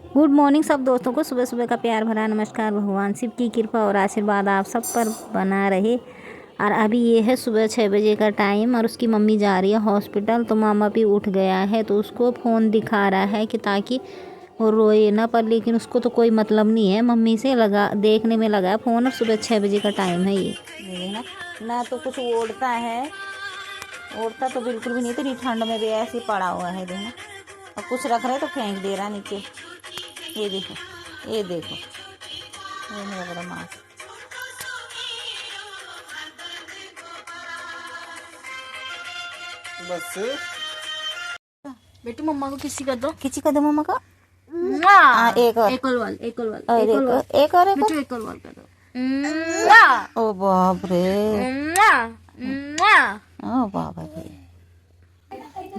Good morning सब दोस्तों को, सुबह सुबह का प्यार भरा नमस्कार। भगवान शिव की कृपा और आशीर्वाद आप सब पर बना रहे। और अभी ये है सुबह 6 बजे का टाइम और उसकी मम्मी जा रही है हॉस्पिटल। तो मामा भी उठ गया है तो उसको फ़ोन दिखा रहा है कि ताकि वो रोए ना, पर लेकिन उसको तो कोई मतलब नहीं है, मम्मी से लगा देखने में लगा है फ़ोन। और सुबह 6 बजे का टाइम है ये ना तो कुछ ओढ़ता है, ओढ़ता तो बिल्कुल भी नहीं, इतनी ठंड में भी ऐसे ही पड़ा हुआ है देखना। और कुछ रख रहे तो फेंक दे रहा नीचे। ये देखो, ये देखो, ये मेरा बड़ा माँ। बस बेटू मम्मा को किसी कर दो, किसी का दो मम्मा का। एक और एक और वाल एक और बेटू एक और वाल कर दो। ओ बाप रे, ओ बाप रे।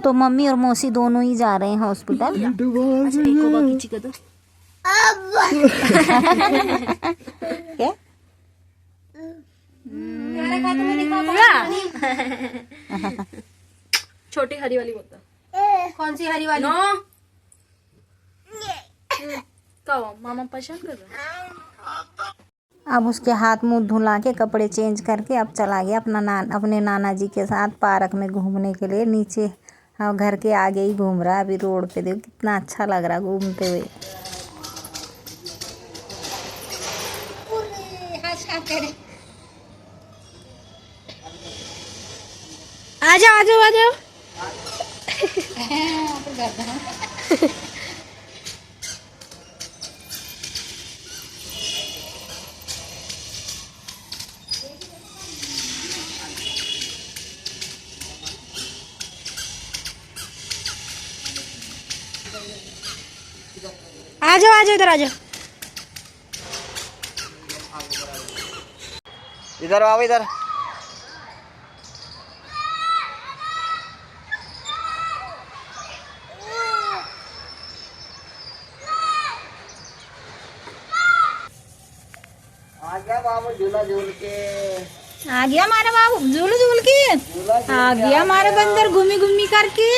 तो मम्मी और मौसी दोनों ही जा रहे हैं हॉस्पिटल। अच्छा एक और बार किसी कर दो। क्या छोटी हरी वाली बोलता। कौन सी हरी वाली? नो कहो मामा पसंद कर दो। अब उसके हाथ मुंह धुला के कपड़े चेंज करके अब चला गया अपने नाना जी के साथ पार्क में घूमने के लिए। नीचे हाँ, घर के आगे ही घूम रहा है। अभी रोड पे देखो कितना अच्छा लग रहा है घूमते हुए। आ जाओ आ जाओ आ जाओ। आ जाओ इधर आ जाओ। इधर आओ इधर। आ गया बाबू झूला झूल के। आ गया हमारा बाबू झूल झूल के। आ गया हमारा बंदर घूमी घूमी करके।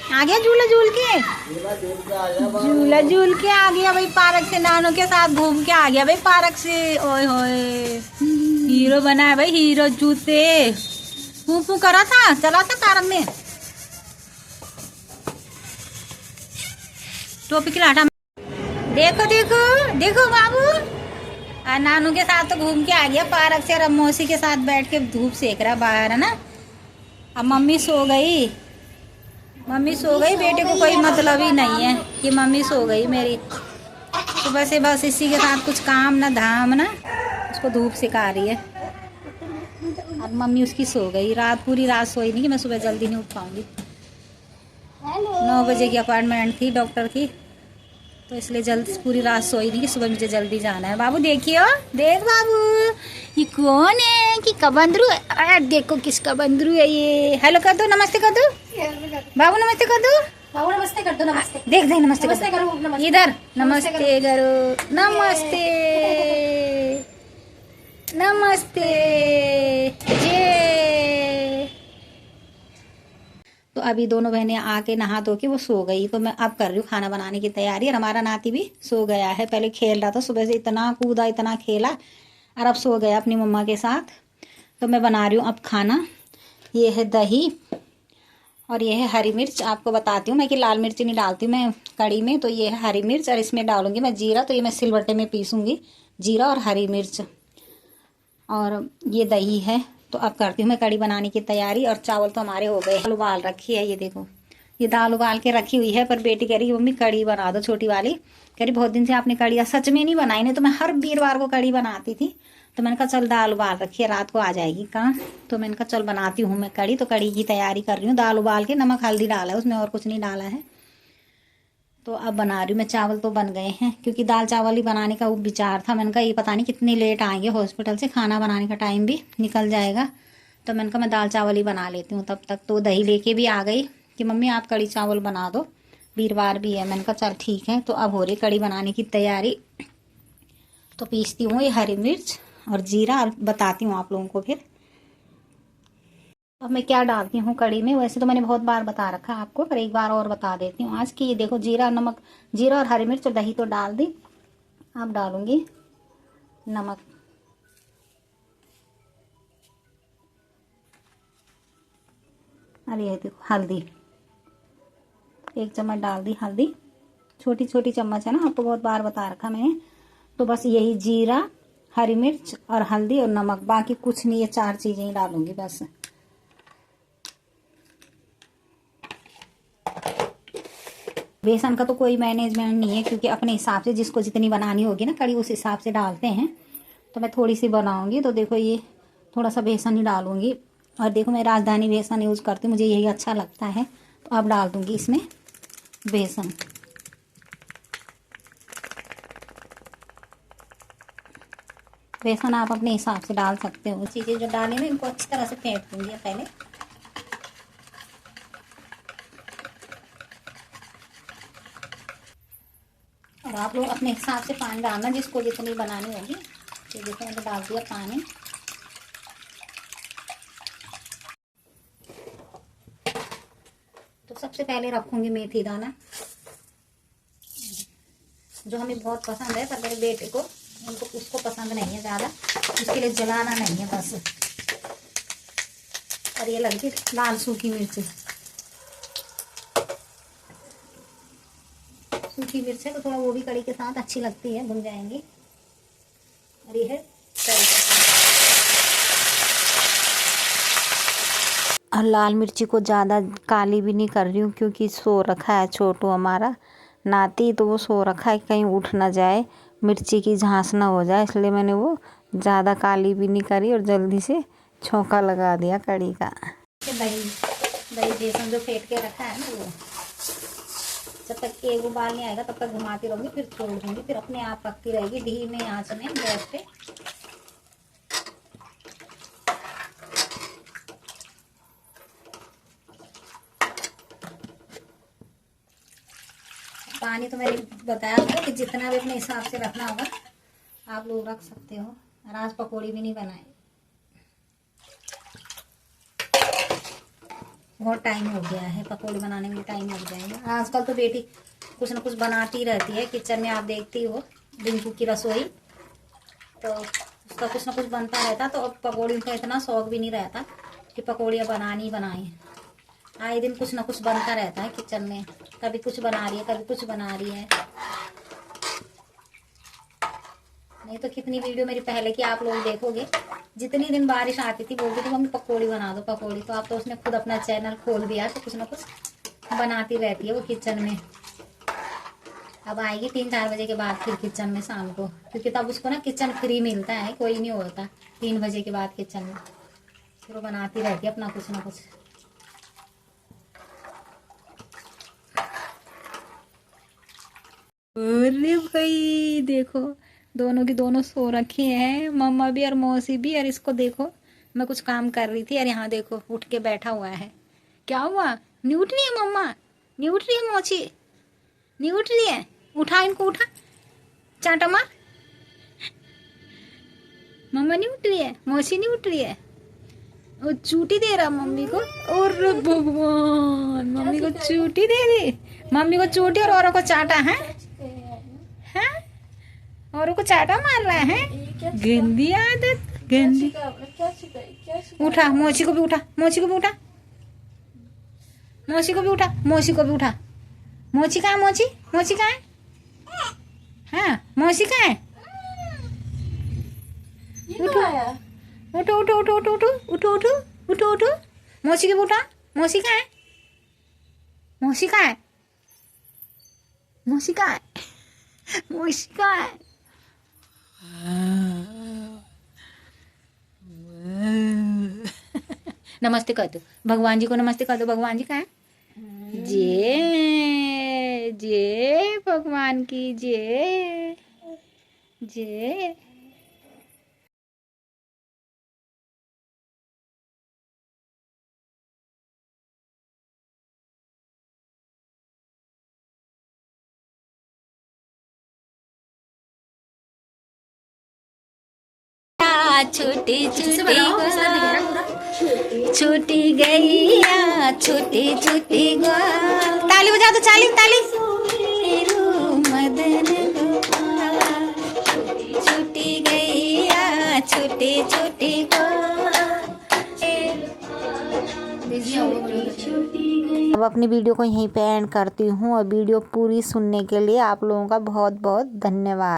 आ गया झूला झूल के। झूला झूल के आ गया बाबू। झूला झूल के आ गया भाई, पार्क से नानों के साथ घूम के आ गया भाई पार्क से। ओए होए हीरो बना है भाई, हीरो जूते। फू फू करा था, चला था पार्क में। टोपी की लाटा। देखो देखो देखो बाबू, नानू के साथ तो घूम के आ गया पार्क से। और अब मौसी के साथ बैठ के धूप सेक रहा बाहर, है ना। अब मम्मी सो गई, मम्मी सो गई। बेटे को कोई मतलब ही नहीं है कि मम्मी सो गई मेरी। सुबह से बस इसी के साथ कुछ काम ना धाम ना, उसको धूप सिखा रही है। अब मम्मी उसकी सो गई। पूरी रात सोई नहीं कि मैं सुबह जल्दी नहीं उठ पाऊंगी। 9 बजे की अपॉइंटमेंट थी डॉक्टर की, तो इसलिए जल्दी पूरी रात सोई नहीं कि सुबह मुझे जल्दी जाना है। बाबू देखियो, देख बाबू ये कौन है कि कबंदरू है। अरे देखो किसका बंदरू है ये। हेलो कर दो, नमस्ते कर दो बाबू, नमस्ते कर दो बाबू नमस्ते कर दो। नमस्ते देख देख, नमस्ते नमस्ते करो। नमस्ते इधर नमस्ते करो, नमस्ते नमस्ते ये। तो अभी दोनों बहनें आके नहा धो के वो सो गई। तो मैं अब कर रही हूँ खाना बनाने की तैयारी। और हमारा नाती भी सो गया है। पहले खेल रहा था, सुबह से इतना कूदा इतना खेला और अब सो गया अपनी मम्मा के साथ। तो मैं बना रही हूँ अब खाना। ये है दही और ये है हरी मिर्च। आपको बताती हूँ मैं कि लाल मिर्च नहीं डालती हूँ मैं कड़ी में। तो ये है हरी मिर्च और इसमें डालूंगी मैं जीरा। तो ये मैं सिलबट्टे में पीसूँगी, जीरा और हरी मिर्च। और ये दही है। तो अब करती हूँ मैं कड़ी बनाने की तैयारी। और चावल तो हमारे हो गए। दाल उबाल रखी है, ये देखो ये दाल उबाल के रखी हुई है। पर बेटी कह रही मम्मी कड़ी बना दो, छोटी वाली कह रही बहुत दिन से आपने कड़ी सच में नहीं बनाई। नहीं तो मैं हर वीरवार को कड़ी बनाती थी। तो मैंने कहा चल दाल उबाल रखी है, रात को आ जाएगी कहाँ। तो मैंने कहा चल बनाती हूँ मैं कड़ी। तो कड़ी की तैयारी कर रही हूँ। दाल उबाल के नमक हल्दी डाला है उसमें, और कुछ नहीं डाला है। तो अब बना रही हूँ मैं। चावल तो बन गए हैं, क्योंकि दाल चावल ही बनाने का वो विचार था। मैंने कहा ये पता नहीं कितनी लेट आएंगे हॉस्पिटल से, खाना बनाने का टाइम भी निकल जाएगा। तो मैंने कहा मैं दाल चावल ही बना लेती हूँ तब तक। तो दही लेके भी आ गई कि मम्मी आप कड़ी चावल बना दो, वीरवार भी है। मैंने कहा चल ठीक है। तो अब हो रही कड़ी बनाने की तैयारी। तो पीसती हूँ ये हरी मिर्च और जीरा और बताती हूँ आप लोगों को फिर। अब मैं क्या डालती हूँ कड़ी में, वैसे तो मैंने बहुत बार बता रखा है आपको, पर एक बार और बता देती हूँ आज की। ये देखो जीरा नमक, जीरा और हरी मिर्च और दही तो डाल दी। अब डालूंगी नमक, और ये देखो हल्दी, 1 चम्मच डाल दी हल्दी, छोटी छोटी चम्मच है ना, आपको बहुत बार बता रखा मैंने। तो बस यही जीरा, हरी मिर्च और हल्दी और नमक, बाकी कुछ नहीं, ये 4 चीजें ही डालूंगी बस। बेसन का तो कोई मैनेजमेंट नहीं है, क्योंकि अपने हिसाब से जिसको जितनी बनानी होगी ना कड़ी, उस हिसाब से डालते हैं। तो मैं थोड़ी सी बनाऊंगी, तो देखो ये थोड़ा सा बेसन ही डालूंगी। और देखो मैं राजधानी बेसन यूज़ करती हूँ, मुझे यही अच्छा लगता है। तो अब डाल दूंगी इसमें बेसन। बेसन आप अपने हिसाब से डाल सकते हो। चीज़ें जो डाली ना, इनको अच्छी तरह से फेंट दूंगी पहले। और आप लोग अपने हिसाब से पानी डालना, जिसको जितनी बनानी होगी। तो देखो मैंने डाल दिया पानी। तो सबसे पहले रखूंगी मेथी दाना, जो हमें बहुत पसंद है, पर मेरे बेटे को, उनको उसको पसंद नहीं है ज़्यादा, उसके लिए जलाना नहीं है बस। और ये लगी लाल सूखी मिर्च, सूखी मिर्च है तो थोड़ा वो भी कड़ी के साथ अच्छी लगती है, भुन जाएंगी। और ये है कड़ी पत्ता। और लाल मिर्ची को ज़्यादा काली भी नहीं कर रही हूँ, क्योंकि सो रखा है छोटू हमारा नाती, तो वो सो रखा है, कहीं उठ ना जाए, मिर्ची की झांस ना हो जाए, इसलिए मैंने वो ज़्यादा काली भी नहीं करी और जल्दी से छौंका लगा दिया कड़ी का। दही, दही बेसन जो फेंट के रखा है ना, वो जब तक एक उबाल नहीं आएगा तब तक घुमाती रहूंगी, फिर छोड़ दूंगी, फिर अपने आप पकती रहेगी धीमे आंच में गैस पे। पानी तो मैंने बताया था कि जितना भी अपने हिसाब से रखना होगा आप लोग रख सकते हो। और आज पकौड़ी भी नहीं बनाए, बहुत टाइम हो गया है, पकौड़ी बनाने में टाइम लग जाएगा। आजकल तो बेटी कुछ ना कुछ बनाती रहती है किचन में, आप देखती हो रिंकू की रसोई, तो उसका कुछ ना कुछ बनता रहता। तो अब पकौड़ी का इतना शौक भी नहीं रहता कि पकौड़ियाँ बनानी ही बनाई। आए दिन कुछ ना कुछ बनता रहता है किचन में, कभी कुछ बना रही है, कभी कुछ बना रही है। नहीं तो कितनी वीडियो मेरी पहले की आप लोग देखोगे, जितनी दिन बारिश आती थी बोलती थी मम्मी पकौड़ी बना दो पकौड़ी। तो अब तो उसने खुद अपना चैनल खोल दिया, तो कुछ ना कुछ बनाती रहती है वो किचन में। अब आएगी 3-4 बजे के बाद फिर किचन में शाम को, क्योंकि तब उसको ना किचन फ्री मिलता है, कोई नहीं होता 3 बजे के बाद किचन में, फिर वो बनाती रहती है अपना कुछ ना कुछ। अरे भाई देखो, दोनों की दोनों सो रखी हैं, मम्मा भी और मौसी भी। और इसको देखो, मैं कुछ काम कर रही थी और यहाँ देखो उठ के बैठा हुआ है। क्या हुआ, नहीं उठ रही है मम्मा, नहीं उठ रही है मौसी, नहीं उठ रही है, उठा इनको, उठा चाटा मार। मम्मा नहीं उठ रही है, मौसी नहीं उठ रही है, वो चूटी दे रहा मम्मी को। और भगवान, मम्मी को चूटी दे दी, मम्मी को चूटी और औरों को चाटा है, हैं? औरों को चाटा मार रहा है, गंदी आदत, गंदी। उठा मौसी को भी, उठा मौसी को भी, उठा मौसी को भी, उठा मौसी को भी, उठा। मौसी कहाँ है, मौसी, मौसी कहाँ है, हाँ मौसी कहाँ है, उठो उठो उठो उठो उठो उठो उठो उठो उठो उठो, मौसी के उठा। मौसी कहाँ है, मौसी कहाँ है, मौसी कहाँ है, मौसी कहाँ है। नमस्ते कर दो भगवान जी को, नमस्ते कर दो, भगवान जी कहाँ है, जय जय भगवान की जय जय। छोटी छोटी छोटी गैया छोटी छोटी ग्वाल। ताली बजा दो, ताली ताली। मदन गोपाल छोटी गैया छोटी छोटी अब अपनी वीडियो को यहीं पे एंड करती हूँ और वीडियो पूरी सुनने के लिए आप लोगों का बहुत बहुत धन्यवाद।